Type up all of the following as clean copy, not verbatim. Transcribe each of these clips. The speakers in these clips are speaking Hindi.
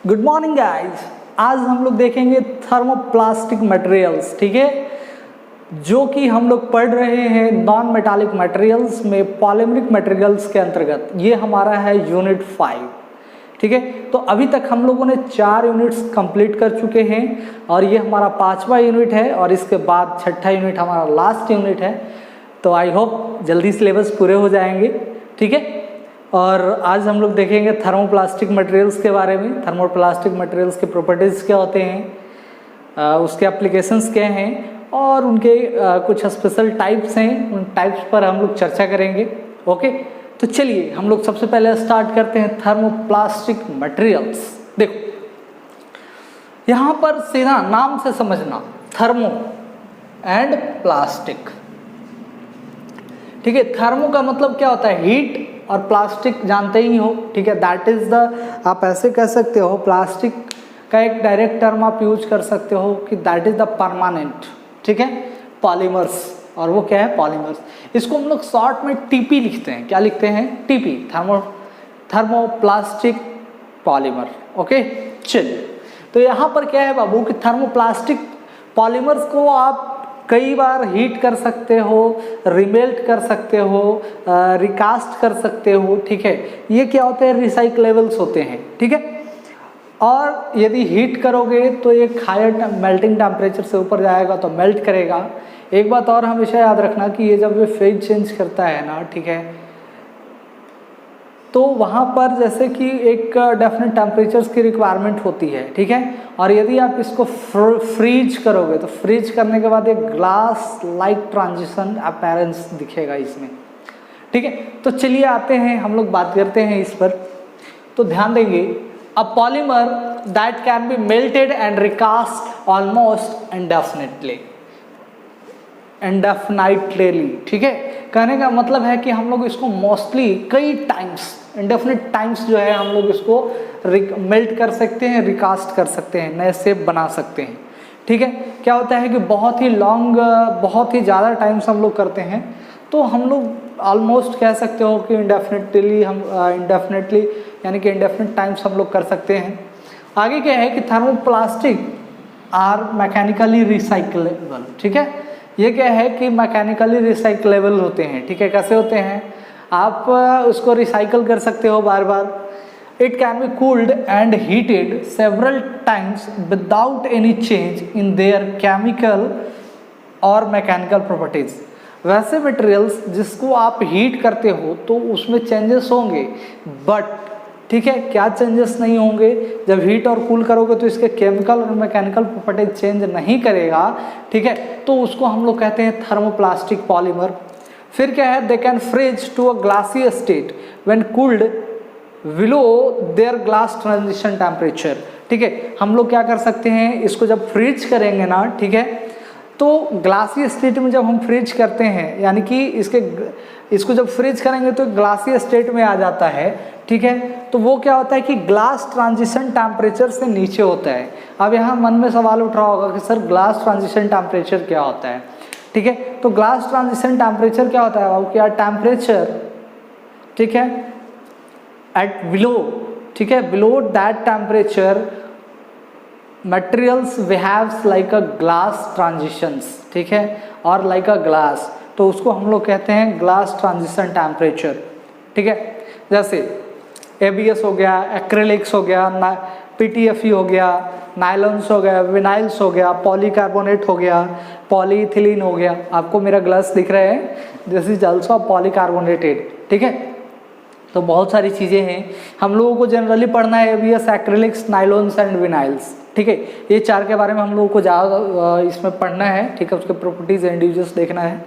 Good morning guys. आज हम लोग देखेंगे थर्मोप्लास्टिक मटेरियल्स, ठीक है, जो कि हम लोग पढ़ रहे हैं नॉन मेटालिक मटेरियल्स में पॉलीमरिक मटेरियल्स के अंतर्गत। ये हमारा है यूनिट 5, ठीक है। तो अभी तक हम लोगों ने 4 यूनिट्स कंप्लीट कर चुके हैं और ये हमारा 5वां यूनिट है और इसके बाद 6ठा यूनिट हमारा लास्ट यूनिट है। तो आई होप जल्दी सिलेबस पूरे हो जाएंगे, ठीक है। और आज हम लोग देखेंगे थर्मोप्लास्टिक मटेरियल्स के बारे में। थर्मोप्लास्टिक मटेरियल्स के प्रॉपर्टीज़ क्या होते हैं, उसके एप्लीकेशंस क्या हैं और उनके कुछ स्पेशल टाइप्स हैं, उन टाइप्स पर हम लोग चर्चा करेंगे। ओके, तो चलिए हम लोग सबसे पहले स्टार्ट करते हैं थर्मोप्लास्टिक मटेरियल्स। देखो यहाँ पर सीधा नाम से समझना, थर्मो एंड प्लास्टिक, ठीक है। थर्मो का मतलब क्या होता है, हीट, और प्लास्टिक जानते ही हो, ठीक है। दैट इज द, आप ऐसे कह सकते हो, प्लास्टिक का एक डायरेक्ट टर्म आप यूज कर सकते हो कि दैट इज द परमानेंट, ठीक है, पॉलीमर्स। और वो क्या है, पॉलीमर्स। इसको हम लोग शॉर्ट में टीपी लिखते हैं। क्या लिखते हैं, टीपी, थर्मोप्लास्टिक पॉलीमर। ओके, चलिए। तो यहाँ पर क्या है बाबू कि थर्मोप्लास्टिक पॉलीमर्स को आप कई बार हीट कर सकते हो, रिमेल्ट कर सकते हो, रिकास्ट कर सकते हो, ठीक है। ये क्या होते हैं, रिसाइक्लेबल्स होते हैं, ठीक है। और यदि हीट करोगे तो एक हायर मेल्टिंग टेम्परेचर से ऊपर जाएगा तो मेल्ट करेगा। एक बात और हमेशा याद रखना कि ये जब ये फेज चेंज करता है ना, ठीक है, तो वहाँ पर जैसे कि एक डेफिनेट टेम्परेचर्स की रिक्वायरमेंट होती है, ठीक है। और यदि आप इसको फ्रीज करोगे तो फ्रीज करने के बाद एक ग्लास लाइक ट्रांजिशन अपीयरेंस दिखेगा इसमें, ठीक है। तो चलिए आते हैं, हम लोग बात करते हैं इस पर। तो ध्यान देंगे, a polymer that can be melted and recast almost इंडेफिनिटली, ठीक है। कहने का मतलब है कि हम लोग इसको मोस्टली कई टाइम्स, इंडेफिनिट टाइम्स जो है, हम लोग इसको मेल्ट कर सकते हैं, रिकास्ट कर सकते हैं, नए शेप बना सकते हैं, ठीक है। क्या होता है कि बहुत ही लॉन्ग, बहुत ही ज़्यादा टाइम्स हम लोग करते हैं तो हम लोग ऑलमोस्ट कह सकते हो कि इंडेफिनेटली यानी कि इंडेफिनिट टाइम्स हम लोग कर सकते हैं। आगे क्या है कि थर्मोप्लास्टिक आर मैकेनिकली रिसाइक्लेबल, ठीक है। ये क्या है कि मैकेनिकली रिसाइक्लेबल होते हैं, ठीक है। कैसे होते हैं, आप उसको रिसाइकल कर सकते हो बार बार। It can be cooled and heated several times without any change in their chemical और मैकेनिकल प्रॉपर्टीज। वैसे मटेरियल्स जिसको आप हीट करते हो तो उसमें चेंजेस होंगे, बट ठीक है, क्या चेंजेस नहीं होंगे, जब हीट और कूल करोगे तो इसके केमिकल और मैकेनिकल प्रॉपर्टीज चेंज नहीं करेगा, ठीक है। तो उसको हम लोग कहते हैं थर्मोप्लास्टिक पॉलीमर। फिर क्या है, they can freeze to a glassy state when cooled below their glass transition temperature, ठीक है। हम लोग क्या कर सकते हैं, इसको जब फ्रीज करेंगे ना, ठीक है, तो ग्लासी स्टेट में जब हम फ्रीज करते हैं, यानी कि इसको जब फ्रीज करेंगे तो ग्लासी स्टेट में आ जाता है, ठीक है। तो वो क्या होता है कि ग्लास ट्रांजिशन टेम्परेचर से नीचे होता है। अब यहाँ मन में सवाल उठ रहा होगा कि सर ग्लास ट्रांजिशन टेम्परेचर क्या होता है, ठीक है। तो ग्लास ट्रांजिशन टेम्परेचर क्या होता है बाबू, क्या टेम्परेचर, ठीक है, एट बिलो, ठीक है, below that temperature materials behaves like a glass transitions, ठीक है, और लाइक अ ग्लास, तो उसको हम लोग कहते हैं ग्लास ट्रांजिशन टेम्परेचर, ठीक है। जैसे एबीएस हो गया, एक्रेलिक्स हो गया, पीटीएफई हो गया, नायलॉन्स हो गया, विनाइल्स हो गया, पॉलीकार्बोनेट हो गया, पॉलीइथिलीन हो गया। आपको मेरा ग्लास दिख रहा है, दिस इज ऑल्सो पॉलीकार्बोनेटेड, ठीक है। तो बहुत सारी चीज़ें हैं, हम लोगों को जनरली पढ़ना है एबीएस, एक्रेलिक्स, नायलॉन्स एंड विनाइल्स, ठीक है। ये 4 के बारे में हम लोगों को ज़्यादा इसमें पढ़ना है, ठीक है। उसके प्रॉपर्टीज एंड यूजेस देखना है,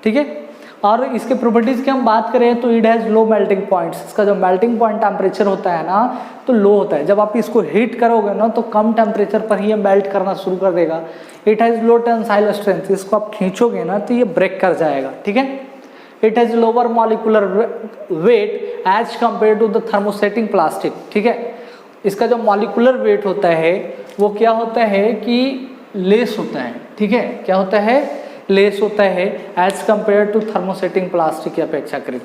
ठीक है। और इसके प्रॉपर्टीज़ की हम बात करें तो it has low melting points. इसका जो मेल्टिंग पॉइंट टेम्परेचर होता है ना, तो लो होता है। जब आप इसको हीट करोगे ना तो कम टेम्परेचर पर ही ये मेल्ट करना शुरू कर देगा। It has low tensile strength, इसको आप खींचोगे ना तो ये ब्रेक कर जाएगा, ठीक है। It has lower molecular weight as compared to the thermosetting plastic, ठीक है। इसका जो मॉलिकुलर वेट होता है वो क्या होता है कि लेस होता है, ठीक है। क्या होता है, लेस होता है as compared to thermosetting plastic की अपेक्षाकृत,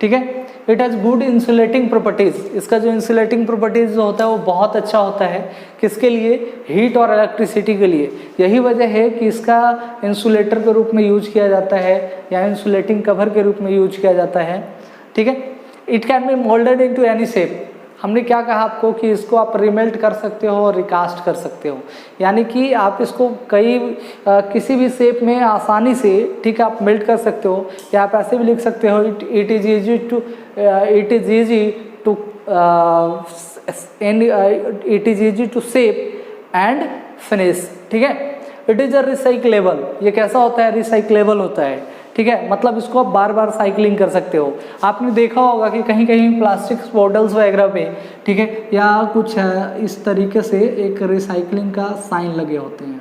ठीक है। It has good insulating properties, इसका जो इंसुलेटिंग प्रॉपर्टीज़ जो होता है वो बहुत अच्छा होता है, किसके लिए, हीट और इलेक्ट्रिसिटी के लिए। यही वजह है कि इसका इंसुलेटर के रूप में यूज किया जाता है या इंसुलेटिंग कवर के रूप में यूज किया जाता है, ठीक है। It can be moulded into any shape, हमने क्या कहा आपको कि इसको आप रिमेल्ट कर सकते हो और रिकास्ट कर सकते हो, यानी कि आप इसको किसी भी शेप में आसानी से, ठीक है, आप मेल्ट कर सकते हो, या आप ऐसे भी लिख सकते हो it is easy to shape and finish, ठीक है। इट इज अ रिसाइक्लेबल, ये कैसा होता है, रिसाइक्लेबल होता है, ठीक है, मतलब इसको आप बार बार साइकिलिंग कर सकते हो। आपने देखा होगा कि कहीं कहीं प्लास्टिक बॉटल्स वगैरह पे, ठीक है, या कुछ इस तरीके से एक रिसाइकलिंग का साइन लगे होते हैं।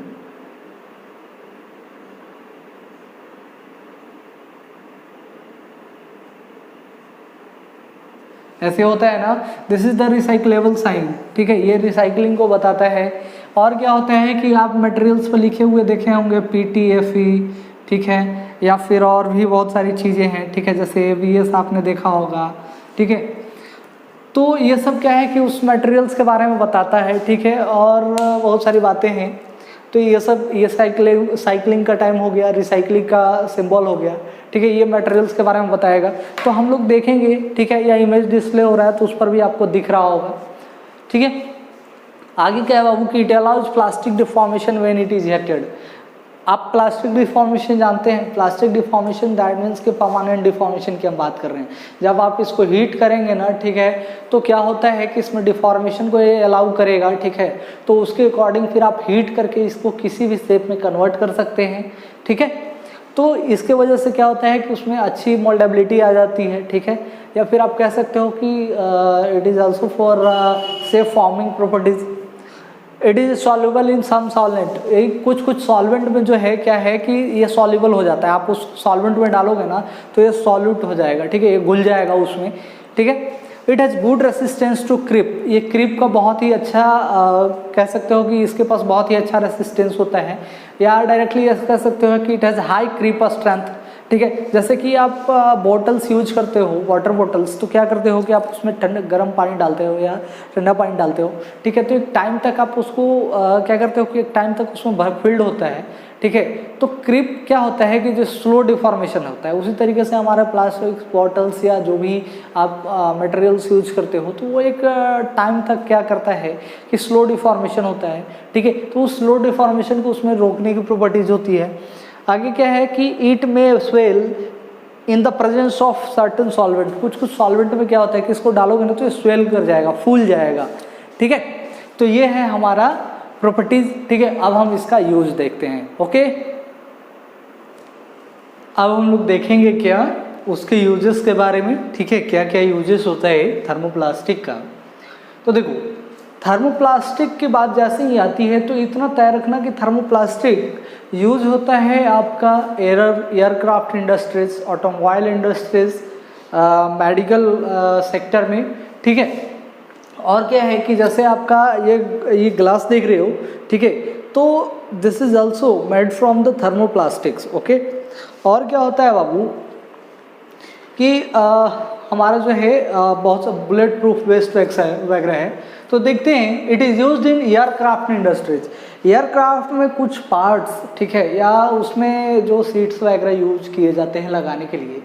ऐसे होता है ना, this is the recyclable sign, ठीक है, ये रिसाइकलिंग को बताता है। और क्या होता है कि आप मटेरियल्स पर लिखे हुए देखे होंगे PTFE, ठीक है, या फिर और भी बहुत सारी चीज़ें हैं, ठीक है, जैसे ABS आपने देखा होगा, ठीक है। तो ये सब क्या है कि उस मटेरियल्स के बारे में बताता है, ठीक है, और बहुत सारी बातें हैं। तो ये सब, ये साइकिलिंग का टाइम हो गया, रिसाइकलिंग का सिंबल हो गया, ठीक है, ये मटेरियल्स के बारे में बताएगा। तो हम लोग देखेंगे, ठीक है, या इमेज डिस्प्ले हो रहा है तो उस पर भी आपको दिख रहा होगा, ठीक है। आगे क्या है बाबू कि it allows plastic deformation when it is heated. आप प्लास्टिक डिफॉर्मेशन जानते हैं, प्लास्टिक डिफॉर्मेशन दैट मीन्स के परमानेंट डिफॉर्मेशन की हम बात कर रहे हैं। जब आप इसको हीट करेंगे ना, ठीक है, तो क्या होता है कि इसमें डिफॉर्मेशन को ये अलाउ करेगा, ठीक है, तो उसके अकॉर्डिंग फिर आप हीट करके इसको किसी भी शेप में कन्वर्ट कर सकते हैं, ठीक है। तो इसके वजह से क्या होता है कि उसमें अच्छी मोल्डेबिलिटी आ जाती है, ठीक है, या फिर आप कह सकते हो कि it is also for safe forming properties. It is soluble in some solvent, कुछ सॉल्वेंट में जो है क्या है कि ये सॉल्युबल हो जाता है, आप उस सॉल्वेंट में डालोगे ना तो ये सॉल्यूट हो जाएगा, ठीक है, ये घुल जाएगा उसमें, ठीक है। It has good resistance to creep, ये क्रिप का बहुत ही अच्छा कह सकते हो कि इसके पास बहुत ही अच्छा रेसिस्टेंस होता है, या डायरेक्टली कह सकते हो कि इट हैज़ हाई क्रिप स्ट्रेंथ, ठीक है। जैसे कि आप बॉटल्स यूज करते हो, वाटर बॉटल्स, तो क्या करते हो कि आप उसमें गर्म पानी डालते हो या ठंडा पानी डालते हो, ठीक है, तो एक टाइम तक आप उसको क्या करते हो कि एक टाइम तक उसमें फिल्ड होता है, ठीक है। तो क्रिप क्या होता है कि जो स्लो डिफॉर्मेशन होता है, उसी तरीके से हमारे प्लास्टिक बॉटल्स या जो भी आप मटेरियल्स यूज करते हो तो वो एक टाइम तक क्या करता है कि स्लो डिफॉर्मेशन होता है, ठीक है। तो उस स्लो डिफॉर्मेशन को उसमें रोकने की प्रॉपर्टीज होती है। आगे क्या है कि इट में swell in the presence of certain solvent, कुछ सॉल्वेंट में क्या होता है कि इसको डालोगे ना तो ये स्वेल कर जाएगा, फूल जाएगा, ठीक है। तो ये है हमारा प्रॉपर्टीज, ठीक है। अब हम इसका यूज देखते हैं, ओके। अब हम लोग देखेंगे क्या उसके यूजेस के बारे में, ठीक है, क्या क्या यूजेस होता है थर्मोप्लास्टिक का। तो देखो, थर्मोप्लास्टिक की बात जैसे ही आती है तो इतना तय रखना कि थर्मोप्लास्टिक यूज होता है आपका aircraft industries, automobile industries, medical sector में, ठीक है। और क्या है कि जैसे आपका ये ग्लास देख रहे हो, ठीक है, तो this is also made from the thermoplastics, okay. और क्या होता है बाबू कि हमारा जो है बहुत सा बुलेट प्रूफ वेस्ट वगैरह है, तो देखते हैं it is used in aircraft industries. Aircraft में कुछ पार्ट्स, ठीक है, या उसमें जो सीट्स वगैरह यूज किए जाते हैं लगाने के लिए,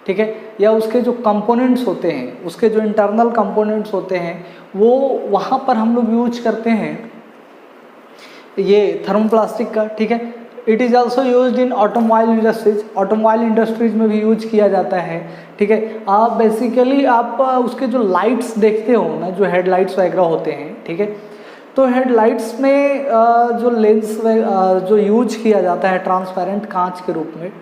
ठीक है, या उसके जो कंपोनेंट्स होते हैं, उसके जो इंटरनल कंपोनेंट्स होते हैं, वो वहाँ पर हम लोग यूज करते हैं ये थर्मोप्लास्टिक का, ठीक है। It is also use in automobile industries, automobile industries में भी यूज किया जाता है, ठीक है। आप बेसिकली आप उसके जो लाइट्स देखते हो ना, जो हेडलाइट्स वगैरह होते हैं, ठीक है, तो हेडलाइट्स में जो लेंस जो यूज किया जाता है ट्रांसपेरेंट कांच के रूप में,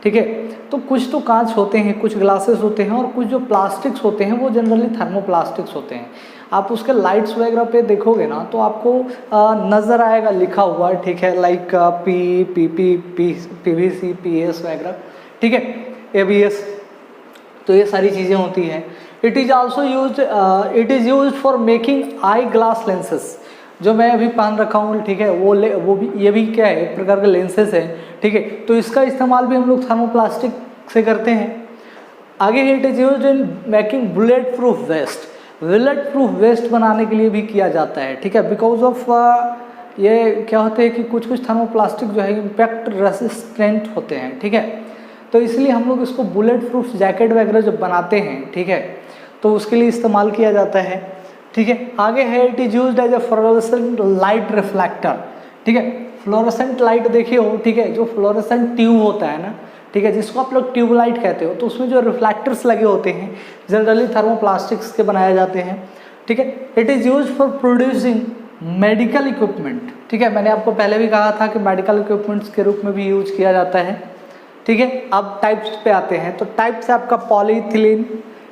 ठीक है, तो कुछ तो कांच होते हैं, कुछ ग्लासेस होते हैं, और कुछ जो प्लास्टिक्स होते हैं वो जनरली थर्मोप्लास्टिक्स होते हैं। आप उसके लाइट्स वगैरह पे देखोगे ना तो आपको नज़र आएगा लिखा हुआ, ठीक है, लाइक PVC, PS वगैरह, ठीक है, ABS, तो ये सारी चीज़ें होती हैं। It is also use for making I glass lenses, जो मैं अभी पहन रखा हूँ, ठीक है, वो भी ये भी क्या है, एक प्रकार के लेंसेज है, ठीक है। तो इसका इस्तेमाल भी हम लोग थर्मोप्लास्टिक से करते हैं। आगे है it is used in making bullet proof waste. Bullet proof waste बनाने के लिए भी किया जाता है, ठीक है, बिकॉज ऑफ ये क्या होते हैं कि कुछ कुछ थर्मोप्लास्टिक जो है इम्पैक्ट रेसिस्टेंट होते हैं, ठीक है, तो इसलिए हम लोग इसको बुलेट प्रूफ जैकेट वगैरह जब बनाते हैं, ठीक है, तो उसके लिए इस्तेमाल किया जाता है, ठीक है। आगे है it is used as a fluorescent light reflector, ठीक है, फ्लोरोसेंट लाइट देखिए हो, ठीक है, जो फ्लोरोसेंट ट्यूब होता है ना, ठीक है, जिसको आप लोग ट्यूबलाइट कहते हो, तो उसमें जो रिफ्लेक्टर्स लगे होते हैं जनरली थर्मोप्लास्टिक्स के बनाए जाते हैं, ठीक है। It is use for producing medical equipment, ठीक है, मैंने आपको पहले भी कहा था कि मेडिकल इक्विपमेंट्स के रूप में भी यूज किया जाता है, ठीक है। अब टाइप्स पे आते हैं, तो टाइप्स है आपका पॉलीथिलीन,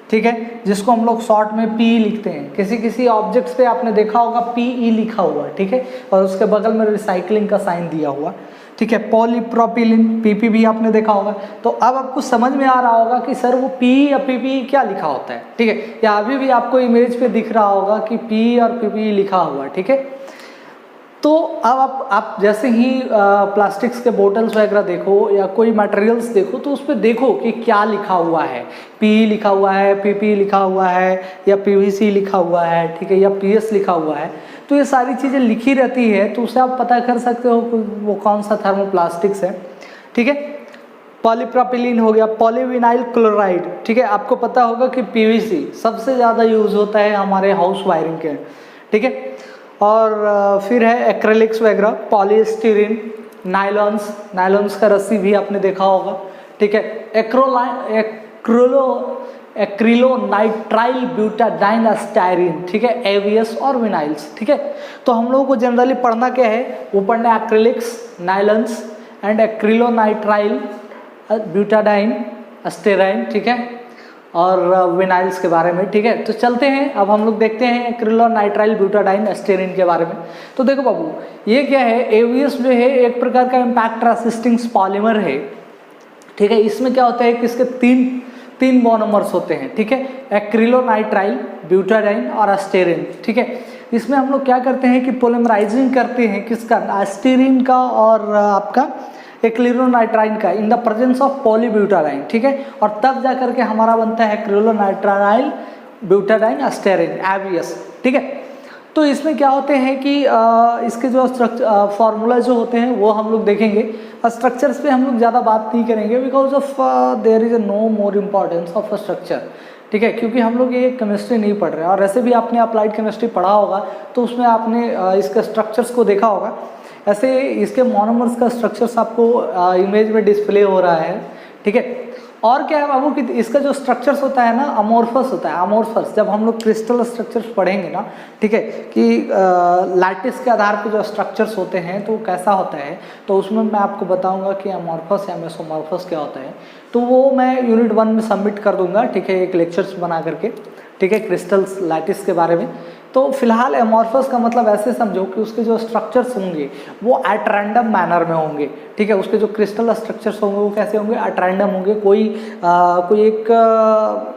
ठीक है, जिसको हम लोग शॉर्ट में पी लिखते हैं, किसी किसी ऑब्जेक्ट्स पे आपने देखा होगा पीई लिखा हुआ, ठीक है, और उसके बगल में रिसाइकलिंग का साइन दिया हुआ, ठीक है। पॉलीप्रोपिलीन पीपी भी आपने देखा होगा। तो अब आपको समझ में आ रहा होगा कि सर वो पी या पीपी क्या लिखा होता है, ठीक है, या अभी भी आपको इमेज पे दिख रहा होगा कि पी और पीपी लिखा हुआ, ठीक है। तो अब आप जैसे ही प्लास्टिक्स के बोटल्स वगैरह देखो या कोई मटेरियल्स देखो तो उस पर देखो कि क्या लिखा हुआ है, पी लिखा हुआ है, पीपी लिखा हुआ है, या पीवीसी लिखा हुआ है, ठीक है, या पीएस लिखा हुआ है, तो ये सारी चीज़ें लिखी रहती है, तो उससे आप पता कर सकते हो कि वो कौन सा थर्मोप्लास्टिक्स है, ठीक है। पॉलीप्रोपिलीन हो गया, पॉलीविनाइल क्लोराइड, ठीक है, आपको पता होगा कि पीवीसी सबसे ज़्यादा यूज होता है हमारे हाउस वायरिंग के, ठीक है। और फिर है एक्रेलिक्स वगैरह, पॉलीस्टीरीन, नायलॉन्स का रस्सी भी आपने देखा होगा, ठीक है। एक्रिलोनाइट्राइल ब्यूटाडाइन स्टायरीन, ठीक है, एवीएस और विनाइल्स, ठीक है। तो हम लोगों को जनरली पढ़ना क्या है, वो पढ़ना है एक्रेलिक्स, नायलॉन्स एंड एक्रिलोनाइट्राइल ब्यूटाडाइन स्टेराइन, ठीक है, और विनाइल्स के बारे में, ठीक है। तो चलते हैं, अब हम लोग देखते हैं एक्रिलोनाइट्राइल ब्यूटाडाइन एस्टेरिन के बारे में। तो देखो बाबू, ये क्या है, एवीएस जो है एक प्रकार का इम्पैक्ट रेसिस्टिंग पॉलीमर है, ठीक है। इसमें क्या होता है कि इसके तीन मोनोमर्स होते हैं, ठीक है, एक्रिलोनाइट्राइल, ब्यूटाडाइन और एस्टेरिन, ठीक है। इसमें हम लोग क्या करते हैं कि पोलिमराइजिंग करते हैं किसका, एस्टेरिन का और आपका एक्रिलोनाइट्राइल का इन द प्रेजेंस ऑफ पॉलीब्यूटाडाइन, ठीक है, और तब जा करके हमारा बनता है एक्रिलोनाइट्राइल ब्यूटाडाइन एस्टेरिन एवीएस, ठीक है। तो इसमें क्या होते हैं कि इसके जो फार्मूला जो होते हैं वो हम लोग देखेंगे, स्ट्रक्चर्स पे हम लोग ज़्यादा बात नहीं करेंगे because of there is no more importance of a structure, ठीक है, क्योंकि हम लोग ये केमिस्ट्री नहीं पढ़ रहे हैं, और ऐसे भी आपने अप्लाइड केमिस्ट्री पढ़ा होगा तो उसमें आपने इसके स्ट्रक्चर्स को देखा होगा। ऐसे इसके मोनोमर्स का स्ट्रक्चर्स आपको इमेज में डिस्प्ले हो रहा है, ठीक है। और क्या है बाबू कि इसका जो स्ट्रक्चर्स होता है ना, अमोर्फस होता है, अमोर्फस। जब हम लोग क्रिस्टल स्ट्रक्चर्स पढ़ेंगे ना, ठीक है, कि लैटिस के आधार पे जो स्ट्रक्चर्स होते हैं तो कैसा होता है, तो उसमें मैं आपको बताऊंगा कि अमोर्फस या मेसोमोर्फस क्या होता है, तो वो मैं यूनिट 1 में सबमिट कर दूंगा, ठीक है, एक लेक्चर्स बना करके, ठीक है, क्रिस्टल्स लैटिस के बारे में। तो फिलहाल एमॉर्फस का मतलब ऐसे समझो कि उसके जो स्ट्रक्चर्स होंगे वो एट रैंडम मैनर में होंगे, ठीक है, उसके जो क्रिस्टल स्ट्रक्चर्स होंगे वो कैसे होंगे, एट रैंडम होंगे। कोई एक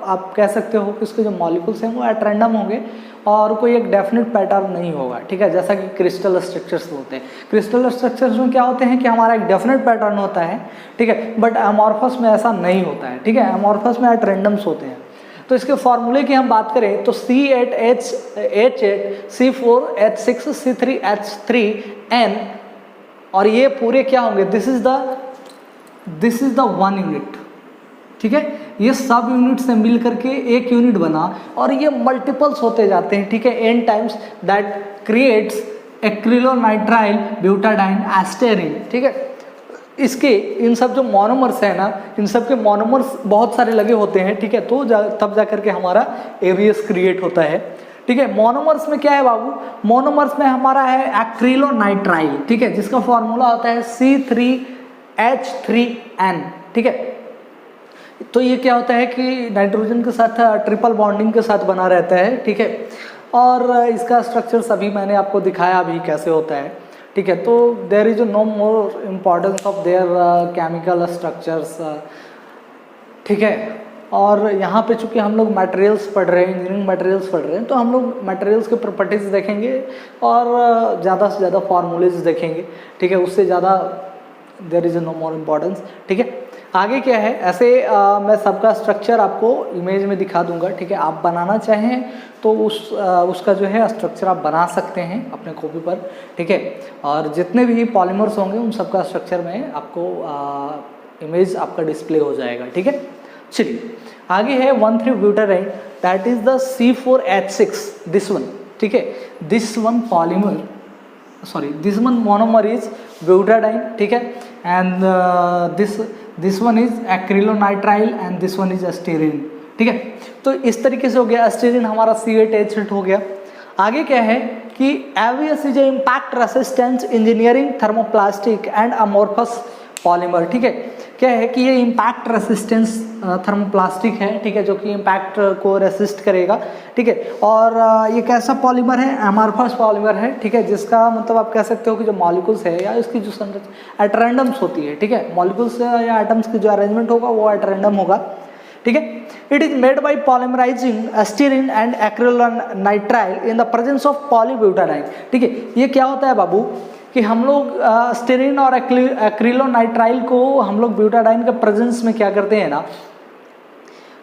आप कह सकते हो कि उसके जो मॉलिक्यूल्स हैं वो एट रैंडम होंगे और कोई एक डेफिनेट पैटर्न नहीं होगा, ठीक है, जैसा कि क्रिस्टल स्ट्रक्चर्स होते हैं। क्रिस्टल स्ट्रक्चर्स में क्या होते हैं कि हमारा एक डेफिनेट पैटर्न होता है, ठीक है, बट एमॉर्फस में ऐसा नहीं होता है, ठीक है, एमॉर्फस में एट रैंडम्स होते हैं। तो इसके फॉर्मूले की हम बात करें तो C8H6O3H3N, और ये पूरे क्या होंगे, दिस इज द 1 यूनिट, ठीक है, ये सब यूनिट से मिल करके एक यूनिट बना और ये मल्टीपल्स होते जाते हैं, ठीक है, n times that creates acrylonitrile butadiene styrene, ठीक है। इसके इन सब जो मोनोमर्स है ना, इन सब के मोनोमर्स बहुत सारे लगे होते हैं, ठीक है, तो तब जा करके हमारा एवीएस क्रिएट होता है, ठीक है। मोनोमर्स में क्या है बाबू, मोनोमर्स में हमारा है एक्रिलोनाइट्राइल, ठीक है, जिसका फॉर्मूला होता है C3H3N, ठीक है। तो ये क्या होता है कि नाइट्रोजन के साथ ट्रिपल बॉन्डिंग के साथ बना रहता है, ठीक है, और इसका स्ट्रक्चर्स अभी मैंने आपको दिखाया अभी कैसे होता है, ठीक है। तो there is no more importance of their chemical structures, ठीक है। और यहाँ पे चूँकि हम लोग मटेरियल्स पढ़ रहे हैं, इंजीनियरिंग मटेरियल्स पढ़ रहे हैं, तो हम लोग मटेरियल्स के प्रॉपर्टीज़ देखेंगे और ज़्यादा से ज़्यादा फार्मूलेज देखेंगे, ठीक है, उससे ज़्यादा there is no more importance, ठीक है। आगे क्या है, ऐसे मैं सबका स्ट्रक्चर आपको इमेज में दिखा दूंगा, ठीक है। आप बनाना चाहें तो उसका जो है स्ट्रक्चर आप बना सकते हैं अपने कॉपी पर, ठीक है। और जितने भी पॉलीमर्स होंगे उन सबका स्ट्रक्चर में आपको इमेज आपका डिस्प्ले हो जाएगा, ठीक है। चलिए आगे है 1,3-ब्यूटाडाइन, that is the C4H6, this one, ठीक है। This one polymer, sorry this one monomer is butadiene, ठीक है। And this one is acrylonitrile and this one is styrene, ठीक है। तो इस तरीके से हो गया, एस्टीरीन हमारा C8H8 हो गया। आगे क्या है कि ABS is impact resistance engineering thermoplastic and amorphous polymer, ठीक है। क्या है कि ये इम्पैक्ट रेसिस्टेंस थर्मोप्लास्टिक है, ठीक है, जो कि इम्पैक्ट को रेसिस्ट करेगा, ठीक है। और ये कैसा पॉलीमर है, अमोर्फस पॉलीमर है, ठीक है, जिसका मतलब आप कह सकते हो कि जो मॉलिक्यूल्स है या इसकी जो संरचना एट रैंडम्स होती है, ठीक है, मॉलिक्यूल्स या एटम्स की जो अरेंजमेंट होगा वो एट रैंडम होगा, ठीक है। It is made by polymerising styrene and acrylonitrile in the presence of polybutadiene, ठीक है। ये क्या होता है बाबू कि हम लोग स्टीरीन और एक्रिलोनाइट्राइल को हम लोग ब्यूटाडाइन के प्रेजेंस में क्या करते हैं ना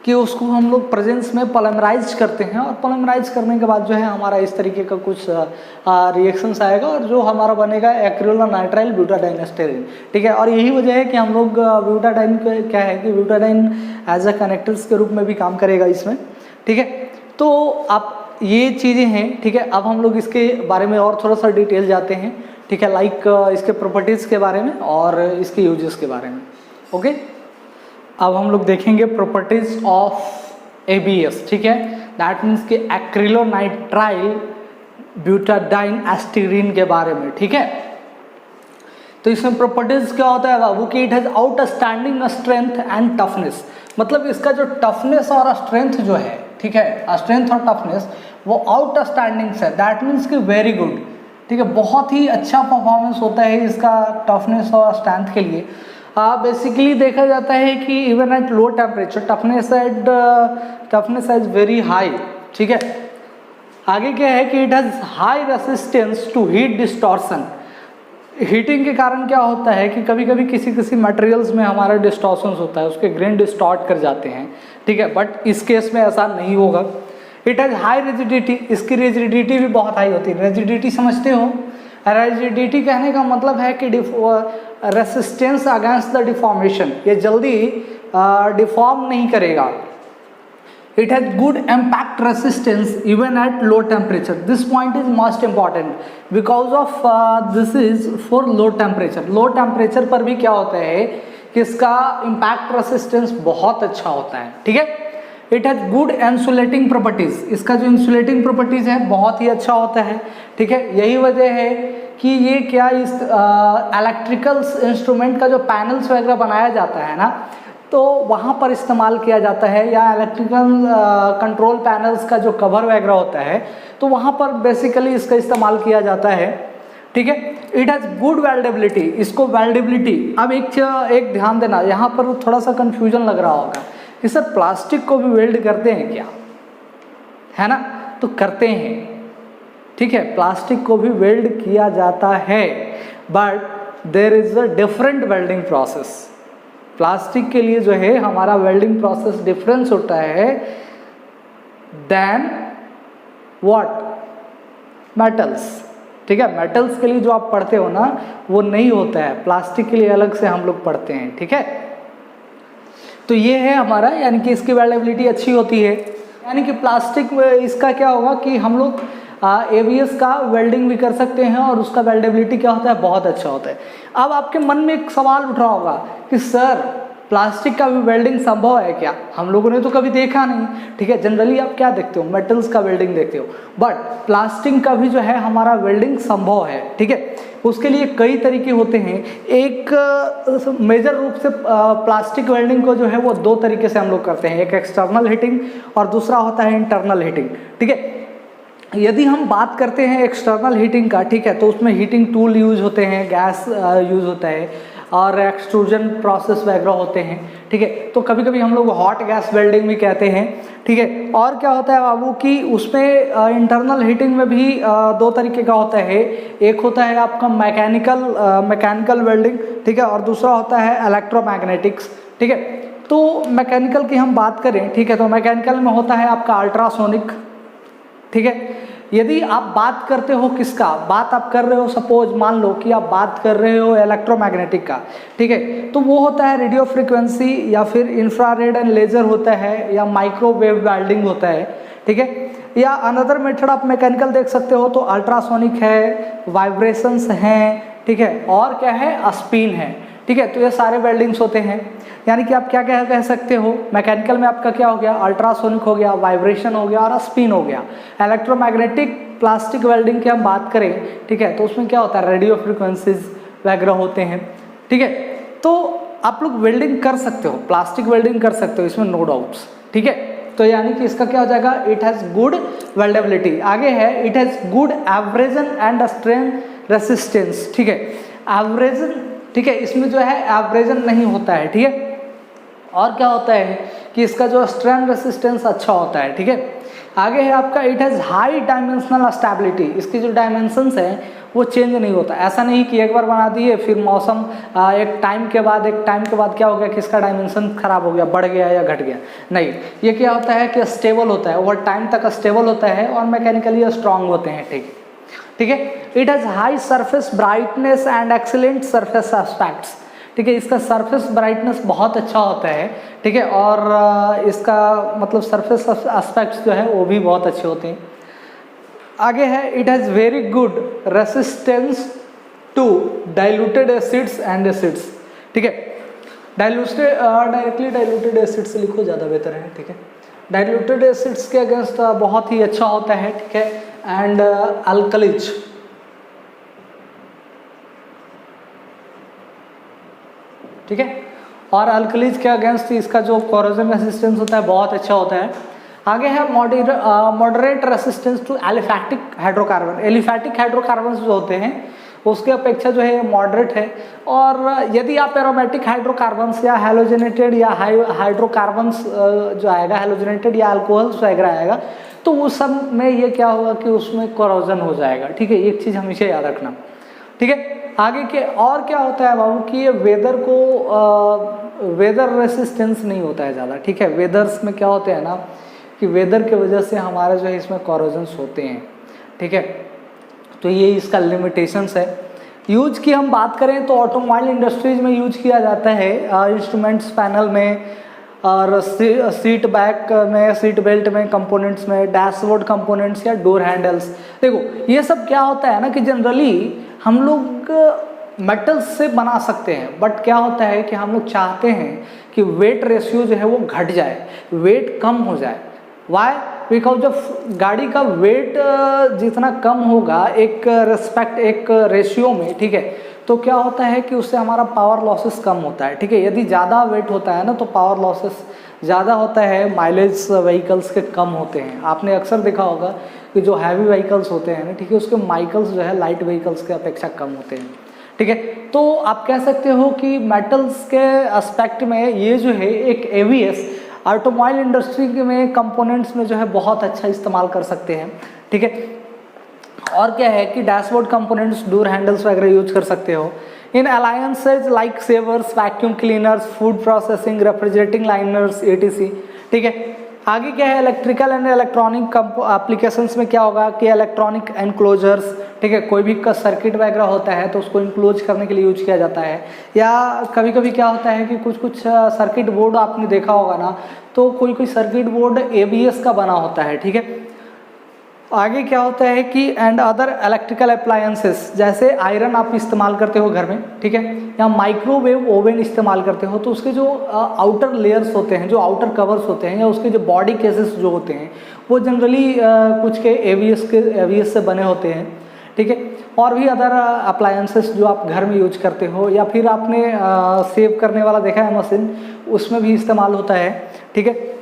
कि उसको हम लोग प्रेजेंस में पॉलीमराइज करते हैं, और पॉलीमराइज करने के बाद जो है हमारा इस तरीके का कुछ रिएक्शंस आएगा और जो हमारा बनेगा एक्रिलोनाइट्राइल ब्यूटाडाइन एस्टीरीन, ठीक है। और यही वजह है कि हम लोग ब्यूटाडाइन क्या है कि ब्यूटाडाइन एज अ कनेक्टर्स के रूप में भी काम करेगा इसमें, ठीक है। तो आप ये चीज़ें हैं, ठीक है। अब हम लोग इसके बारे में और थोड़ा सा डिटेल जाते हैं, ठीक है, लाइक इसके प्रॉपर्टीज़ के बारे में और इसके यूजेस के बारे में, ओके। अब हम लोग देखेंगे प्रॉपर्टीज ऑफ ABS, ठीक है, दैट मीन्स कि एक्रिलोनाइट्राइल ब्यूटाडाइन एस्टीरीन के बारे में, ठीक है। तो इसमें प्रॉपर्टीज क्या होता है बाबू कि it has outstanding strength and toughness, मतलब इसका जो टफनेस और स्ट्रेंथ जो है, ठीक है, स्ट्रेंथ और टफनेस वो आउटस्टैंडिंग है, दैट मीन्स कि वेरी गुड, ठीक है, बहुत ही अच्छा परफॉर्मेंस होता है इसका टफनेस और स्ट्रेंथ के लिए। बेसिकली देखा जाता है कि even at low temperature toughness is very high, ठीक है। आगे क्या है कि it has high resistance to heat distortion, heating के कारण क्या होता है कि कभी कभी किसी मटेरियल्स में हमारा डिस्टॉर्शन होता है, उसके ग्रेन डिस्टॉर्ट कर जाते हैं, ठीक है, बट इस केस में ऐसा नहीं होगा। इट हैज हाई रिजिडिटी, इसकी रिजिडिटी भी बहुत हाई होती है। रिजिडिटी समझते हो, रिजिडिटी कहने का मतलब है कि रेसिस्टेंस अगेंस्ट द डिफॉर्मेशन, ये जल्दी डिफॉर्म नहीं करेगा। It has good impact resistance even at low temperature, this point is most important because of this is for low temperature. Low temperature पर भी क्या होता है कि इसका इम्पैक्ट रेसिस्टेंस बहुत अच्छा होता है, ठीक है। It has good insulating properties, इसका जो इंसुलेटिंग प्रॉपर्टीज है बहुत ही अच्छा होता है, ठीक है। यही वजह है कि ये क्या इस इलेक्ट्रिकल इंस्ट्रूमेंट का जो पैनल्स वगैरह बनाया जाता है ना, तो वहाँ पर इस्तेमाल किया जाता है, या इलेक्ट्रिकल कंट्रोल पैनल्स का जो कवर वगैरह होता है तो वहाँ पर बेसिकली इसका इस्तेमाल किया जाता है, ठीक है। इट हैज़ गुड वेल्डेबिलिटी, इसको वेल्डेबिलिटी, अब एक ध्यान देना, यहाँ पर थोड़ा सा कन्फ्यूजन लग रहा होगा कि सर प्लास्टिक को भी वेल्ड करते हैं क्या, है ना, तो करते हैं, ठीक है, प्लास्टिक को भी वेल्ड किया जाता है, but there is a different welding process. Plastic के लिए जो है हमारा वेल्डिंग प्रोसेस डिफरेंस होता है देन व्हाट, मेटल्स, ठीक है। मेटल्स के लिए जो आप पढ़ते हो ना वो नहीं होता है, प्लास्टिक के लिए अलग से हम लोग पढ़ते हैं, ठीक है। तो ये है हमारा, यानी कि इसकी वेल्डेबिलिटी अच्छी होती है, यानी कि प्लास्टिक में इसका क्या होगा कि हम लोग ABS का वेल्डिंग भी कर सकते हैं और उसका वेल्डेबिलिटी क्या होता है, बहुत अच्छा होता है। अब आपके मन में एक सवाल उठ रहा होगा कि सर प्लास्टिक का भी वेल्डिंग संभव है क्या, हम लोगों ने तो कभी देखा नहीं, ठीक है। जनरली आप क्या देखते हो, मेटल्स का वेल्डिंग देखते हो, बट प्लास्टिक का भी जो है हमारा वेल्डिंग संभव है, ठीक है। उसके लिए कई तरीके होते हैं, एक मेजर रूप से प्लास्टिक वेल्डिंग को जो है वो दो तरीके से हम लोग करते हैं, एक एक्सटर्नल हीटिंग और दूसरा होता है इंटरनल हीटिंग, ठीक है। यदि हम बात करते हैं एक्सटर्नल हीटिंग का, ठीक है, तो उसमें हीटिंग टूल यूज होते हैं, गैस यूज होता है और एक्सट्रूजन प्रोसेस वगैरह होते हैं, ठीक है। तो कभी कभी हम लोग हॉट गैस वेल्डिंग भी कहते हैं, ठीक है। और क्या होता है बाबू कि उसमें इंटरनल हीटिंग में भी दो तरीके का होता है, एक होता है आपका मैकेनिकल वेल्डिंग, ठीक है, और दूसरा होता है इलेक्ट्रोमैग्नेटिक्स, ठीक है। तो मैकेनिकल की हम बात करें, ठीक है, तो मैकेनिकल में होता है आपका अल्ट्रासोनिक, ठीक है। यदि आप बात करते हो किसका, बात आप कर रहे हो, सपोज मान लो कि आप बात कर रहे हो इलेक्ट्रोमैग्नेटिक का, ठीक है, तो वो होता है रेडियो फ्रिक्वेंसी या फिर इंफ्रारेड एंड लेजर होता है या माइक्रोवेव वेल्डिंग होता है, ठीक है। या अनदर मेथड आप मैकेनिकल देख सकते हो तो अल्ट्रासोनिक है, वाइब्रेशंस हैं, ठीक है, और क्या है, स्पिन है, ठीक है। तो ये सारे वेल्डिंग्स होते हैं, यानी कि आप क्या क्या कह सकते हो, मैकेनिकल में आपका क्या हो गया, अल्ट्रासोनिक हो गया, वाइब्रेशन हो गया और स्पिन हो गया। इलेक्ट्रोमैग्नेटिक प्लास्टिक वेल्डिंग की हम बात करें, ठीक है, तो उसमें क्या होता है, रेडियो फ्रिक्वेंसीज वगैरह होते हैं, ठीक है। तो आप लोग वेल्डिंग कर सकते हो, प्लास्टिक वेल्डिंग कर सकते हो, इसमें नो डाउट्स, ठीक है। तो यानी कि इसका क्या हो जाएगा, इट हैज़ गुड वेल्डेबिलिटी। आगे है it has good abrasion and strain resistance, ठीक है। एब्रेजन, ठीक है, इसमें जो है एब्रेजन नहीं होता है, ठीक है। और क्या होता है कि इसका जो स्ट्रेन रेसिस्टेंस अच्छा होता है, ठीक है। आगे है आपका it has high dimensional stability, इसकी जो डायमेंशंस हैं वो चेंज नहीं होता। ऐसा नहीं कि एक बार बना दिए फिर मौसम एक टाइम के बाद क्या हो गया कि इसका डायमेंशन खराब हो गया, बढ़ गया या घट गया, नहीं। ये क्या होता है कि स्टेबल होता है, ओवर टाइम तक स्टेबल होता है और मैकेनिकली स्ट्रांग होते हैं, ठीक है, ठीक है। It has high surface brightness and excellent surface aspects, ठीक है। इसका सरफेस ब्राइटनेस बहुत अच्छा होता है, ठीक है, और इसका मतलब सरफेस एस्पेक्ट्स जो है वो भी बहुत अच्छे होते हैं। आगे है it has very good resistance to diluted acids and acids, ठीक है। डायरेक्टली डाइल्यूटेड एसिड से लिखो ज़्यादा बेहतर है, ठीक है। डाइल्यूटेड एसिड्स के अगेंस्ट बहुत ही अच्छा होता है, ठीक है। एंड अल्कलीज, ठीक है, और अल्कलीज के अगेंस्ट इसका जो कोरोजन रेसिस्टेंस होता है बहुत अच्छा होता है। आगे है moderate resistance to aliphatic hydrocarbon. Aliphatic hydrocarbon जो होते हैं उसके अपेक्षा जो है मॉडरेट है। और यदि आप एरोमेटिक हाइड्रोकार्बन्स या हैलोजेनेटेड या हाइड्रोकार्बन्स जो आएगा, हैलोजेनेटेड या अल्कोहल्स वगैरह आएगा, तो उस सब में ये क्या होगा कि उसमें कोरोजन हो जाएगा, ठीक है। एक चीज़ हमेशा याद रखना, ठीक है। आगे के और क्या होता है बाबू कि ये वेदर रेसिस्टेंस नहीं होता है ज़्यादा, ठीक है। वेदर्स में क्या होते हैं ना कि वेदर के वजह से हमारा जो है इसमें कोरोजन्स होते हैं, ठीक है। तो ये इसका लिमिटेशंस है। यूज की हम बात करें तो ऑटोमोबाइल इंडस्ट्रीज में यूज किया जाता है, इंस्ट्रूमेंट्स पैनल में और सीट बैक में, सीट बेल्ट में, कंपोनेंट्स में, डैशबोर्ड कंपोनेंट्स या डोर हैंडल्स। देखो ये सब क्या होता है ना कि जनरली हम लोग मेटल्स से बना सकते हैं, बट क्या होता है कि हम लोग चाहते हैं कि वेट रेशियो जो है वो घट जाए, वेट कम हो जाए। वाई? बिकॉज जब गाड़ी का वेट जितना कम होगा एक रेशियो में, ठीक है, तो क्या होता है कि उससे हमारा पावर लॉसेस कम होता है, ठीक है। यदि ज़्यादा वेट होता है ना तो पावर लॉसेस ज़्यादा होता है, माइलेज व्हीकल्स के कम होते हैं। आपने अक्सर देखा होगा कि जो हैवी व्हीकल्स होते हैं ना, ठीक है, उसके माइल्स जो है लाइट व्हीकल्स के अपेक्षा कम होते हैं, ठीक है। तो आप कह सकते हो कि मेटल्स के एस्पेक्ट में ये जो है एक एवीएस ऑटोमोबाइल इंडस्ट्री में कंपोनेंट्स में जो है बहुत अच्छा इस्तेमाल कर सकते हैं, ठीक है। और क्या है कि डैशबोर्ड कंपोनेंट्स, डोर हैंडल्स वगैरह यूज कर सकते हो। In appliances like shavers, vacuum cleaners, food processing, refrigerating liners, etc, ठीक है। आगे क्या है इलेक्ट्रिकल एंड इलेक्ट्रॉनिक एप्लीकेशंस में क्या होगा कि इलेक्ट्रॉनिक एनक्लोजर्स, ठीक है, कोई भी का सर्किट वगैरह होता है तो उसको इनक्लोज करने के लिए यूज किया जाता है। या कभी कभी क्या होता है कि कुछ सर्किट बोर्ड आपने देखा होगा ना, तो कोई सर्किट बोर्ड एबीएस का बना होता है, ठीक है। आगे क्या होता है कि एंड अदर इलेक्ट्रिकल अप्लायंसेस, जैसे आयरन आप इस्तेमाल करते हो घर में, ठीक है, या माइक्रोवेव ओवन इस्तेमाल करते हो, तो उसके जो आउटर लेयर्स होते हैं, जो आउटर कवर्स होते हैं, या उसके जो बॉडी केसेस जो होते हैं वो जनरली कुछ के एवीएस से बने होते हैं, ठीक है। और भी अदर अप्लायंसेस जो आप घर में यूज करते हो, या फिर आपने सेव करने वाला देखा है मशीन, उसमें भी इस्तेमाल होता है, ठीक है।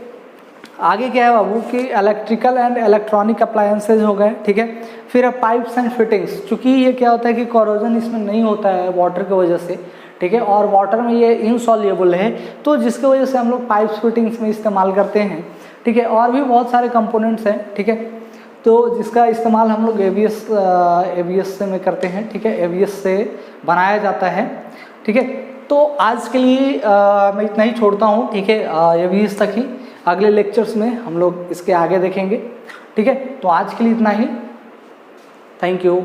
आगे क्या है बाबू कि इलेक्ट्रिकल एंड इलेक्ट्रॉनिक अप्लायंसेज हो गए, ठीक है। फिर पाइप्स एंड फिटिंग्स, चूँकि ये क्या होता है कि कोरोजन इसमें नहीं होता है वाटर की वजह से, ठीक है, और वाटर में ये इनसॉल्युबल है, तो जिसकी वजह से हम लोग पाइप्स फिटिंग्स में इस्तेमाल करते हैं, ठीक है। और भी बहुत सारे कंपोनेंट्स हैं, ठीक है, तो जिसका इस्तेमाल हम लोग एवीएस से में करते हैं, ठीक है, एवीएस से बनाया जाता है, ठीक है। तो आज के लिए मैं इतना ही छोड़ता हूँ, ठीक है। ये भी इस तक ही, अगले लेक्चर्स में हम लोग इसके आगे देखेंगे, ठीक है। तो आज के लिए इतना ही, थैंक यू।